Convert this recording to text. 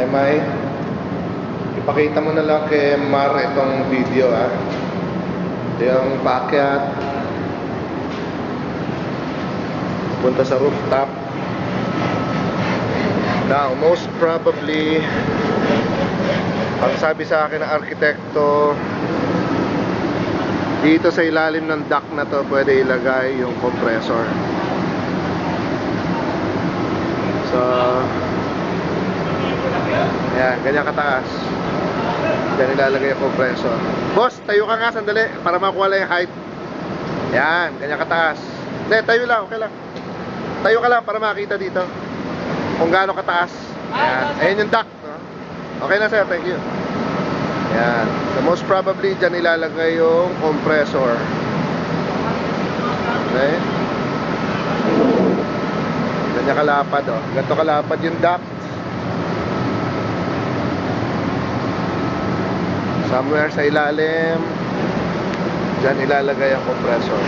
May ipakita mo na lang kay Mar itong video Ito yung paakyat punta sa rooftop. Now, most probably ang sabi sa akin ng arkitekto, dito sa ilalim ng duct na to pwede ilagay yung compressor. So ayan, ganyan kataas. Diyan ilalagay yung compressor. Boss, tayo ka nga sandali para makuha lang yung height. Ayan, ganyan kataas. Hindi, tayo lang, okay lang. Tayo ka lang para makita dito kung gaano kataas. Ayan, ayan yung duct, no? Okay na sir, thank you. Ayan, so most probably dyan ilalagay yung compressor. Okay. Ganyan kalapad, oh. Ganito kalapad yung duct. Somewhere sa ilalim, dyan ilalagay ang compressor.